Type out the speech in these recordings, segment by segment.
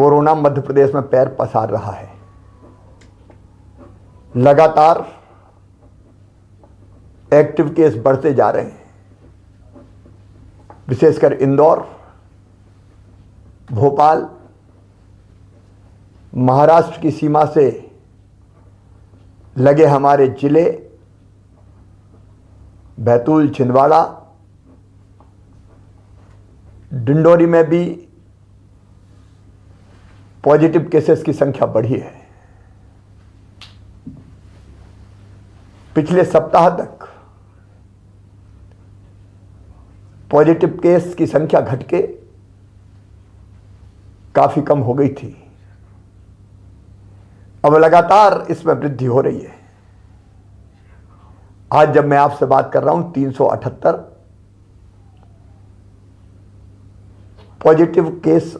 Corona Madhya Pradesh में पैर पसार रहा है। लगातार एक्टिव केस बढ़ते जा रहे हैं। विशेषकर इंदौर, भोपाल, महाराष्ट्र की सीमा से लगे हमारे जिले बैतूल, छिंदवाड़ा, डिंडोरी में भी पॉजिटिव केसेस की संख्या बढ़ी है। पिछले सप्ताह तक पॉजिटिव केस की संख्या घट के काफी कम हो गई थी। अब लगातार इसमें वृद्धि हो रही है। आज जब मैं आपसे बात कर रहा हूं 378 पॉजिटिव केस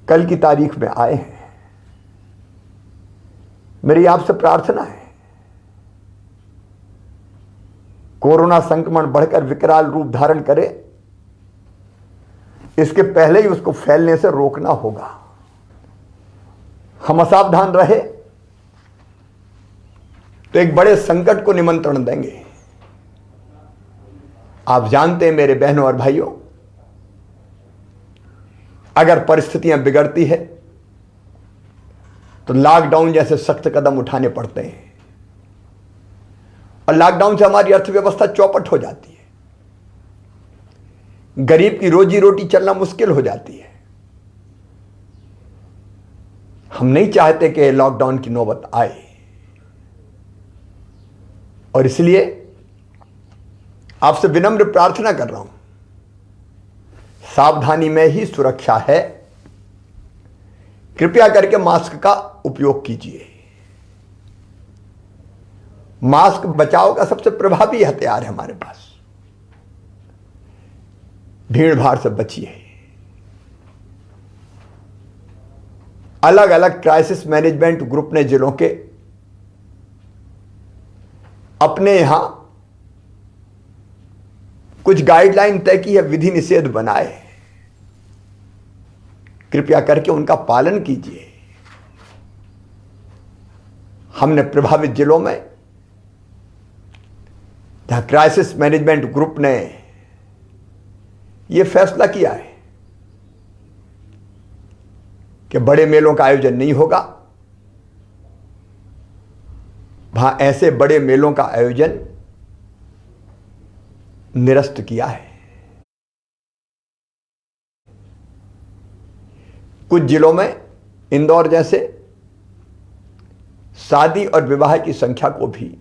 कल की तारीख में आए हैं। मेरी आपसे प्रार्थना है, कोरोना संक्रमण बढ़कर विकराल रूप धारण करे, इसके पहले ही उसको फैलने से रोकना होगा। हम असावधान रहे तो एक बड़े संकट को निमंत्रण देंगे। आप जानते हैं मेरे बहनों और भाइयों, अगर परिस्थितियां बिगड़ती है तो लॉकडाउन जैसे सख्त कदम उठाने पड़ते हैं और लॉकडाउन से हमारी अर्थव्यवस्था चौपट हो जाती है। गरीब की रोजी रोटी चलना मुश्किल हो जाती है। हम नहीं चाहते कि लॉकडाउन की नौबत आए और इसलिए आपसे विनम्र प्रार्थना कर रहा हूं, सावधानी में ही सुरक्षा है। कृपया करके मास्क का उपयोग कीजिए। मास्क बचाव का सबसे प्रभावी हथियार है हमारे पास। भीड़ भाड़ से बचिए। अलग अलग क्राइसिस मैनेजमेंट ग्रुप ने जिलों के अपने यहां कुछ गाइडलाइन तय की है, विधि निषेध बनाए। कृपया करके उनका पालन कीजिए। हमने प्रभावित जिलों में जहां क्राइसिस मैनेजमेंट ग्रुप ने यह फैसला किया है कि बड़े मेलों का आयोजन नहीं होगा, वहां ऐसे बड़े मेलों का आयोजन निरस्त किया है। कुछ जिलों में इंदौर जैसे शादी और विवाह की संख्या को भी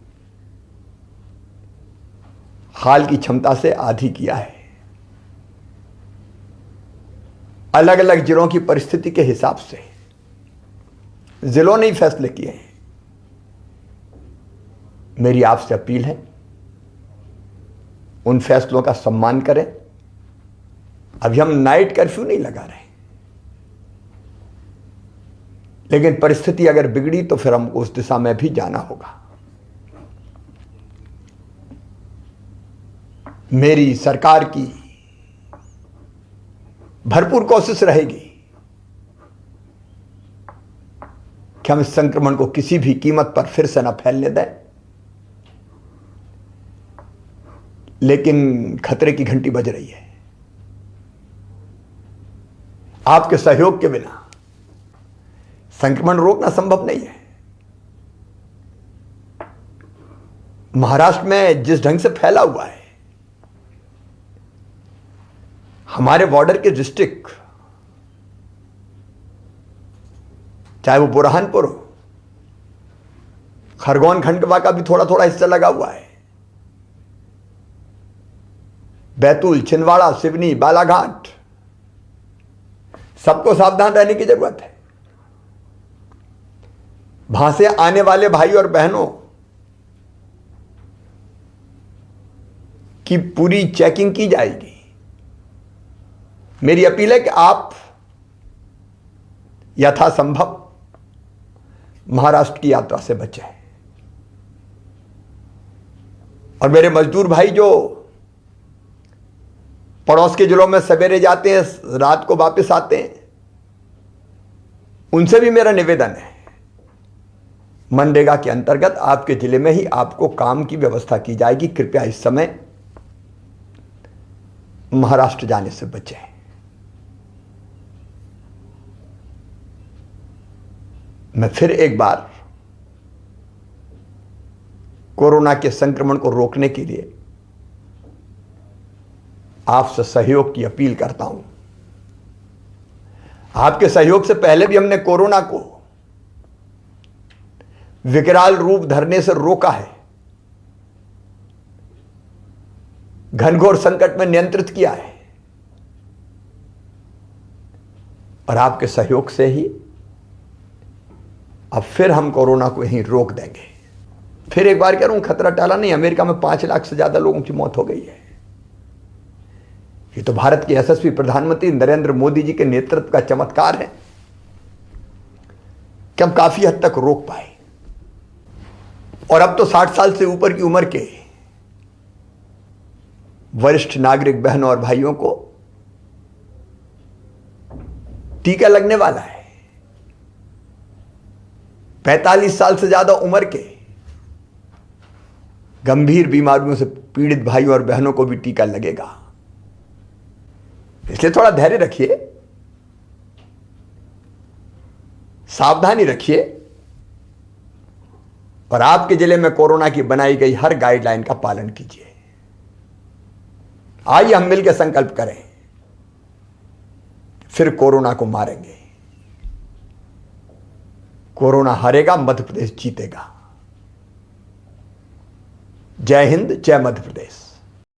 हाल की क्षमता से आधी किया है। अलग अलग जिलों की परिस्थिति के हिसाब से जिलों ने ही फैसले किए हैं। मेरी आपसे अपील है, उन फैसलों का सम्मान करें। अभी हम नाइट कर्फ्यू नहीं लगा रहे, लेकिन परिस्थिति अगर बिगड़ी तो फिर हमको उस दिशा में भी जाना होगा। मेरी सरकार की भरपूर कोशिश रहेगी कि हम इस संक्रमण को किसी भी कीमत पर फिर से न फैलने दें, लेकिन खतरे की घंटी बज रही है। आपके सहयोग के बिना संक्रमण रोकना संभव नहीं है। महाराष्ट्र में जिस ढंग से फैला हुआ है, हमारे बॉर्डर के डिस्ट्रिक्ट, चाहे वो बुरहानपुर हो, खरगोन खंडवा का भी थोड़ा थोड़ा हिस्सा लगा हुआ है, बैतूल, छिंदवाड़ा, सिवनी, बालाघाट, सबको सावधान रहने की जरूरत है। वहां से आने वाले भाई और बहनों की पूरी चेकिंग की जाएगी। मेरी अपील है कि आप यथासंभव महाराष्ट्र की यात्रा से बचें। और मेरे मजदूर भाई जो पड़ोस के जिलों में सवेरे जाते हैं, रात को वापस आते हैं, उनसे भी मेरा निवेदन है, मनरेगा के अंतर्गत आपके जिले में ही आपको काम की व्यवस्था की जाएगी। कृपया इस समय महाराष्ट्र जाने से बचें। मैं फिर एक बार कोरोना के संक्रमण को रोकने के लिए आपसे सहयोग की अपील करता हूं। आपके सहयोग से पहले भी हमने कोरोना को विकराल रूप धरने से रोका है, घनघोर संकट में नियंत्रित किया है, और आपके सहयोग से ही अब फिर हम कोरोना को यहीं रोक देंगे। फिर एक बार कह रहा हूं, खतरा टाला नहीं। अमेरिका में 5 लाख से ज्यादा लोगों की मौत हो गई है। ये तो भारत के यशस्वी प्रधानमंत्री नरेंद्र मोदी जी के नेतृत्व का चमत्कार है कि हम काफी हद तक रोक पाए। और अब तो 60 साल से ऊपर की उम्र के वरिष्ठ नागरिक बहनों और भाइयों को टीका लगने वाला है। 45 साल से ज्यादा उम्र के गंभीर बीमारियों से पीड़ित भाइयों और बहनों को भी टीका लगेगा। इसलिए थोड़ा धैर्य रखिए, सावधानी रखिए, और आपके जिले में कोरोना की बनाई गई हर गाइडलाइन का पालन कीजिए। आइए हम मिलकर संकल्प करें, फिर कोरोना को मारेंगे। कोरोना हारेगा, मध्य प्रदेश जीतेगा। जय हिंद, जय मध्य प्रदेश।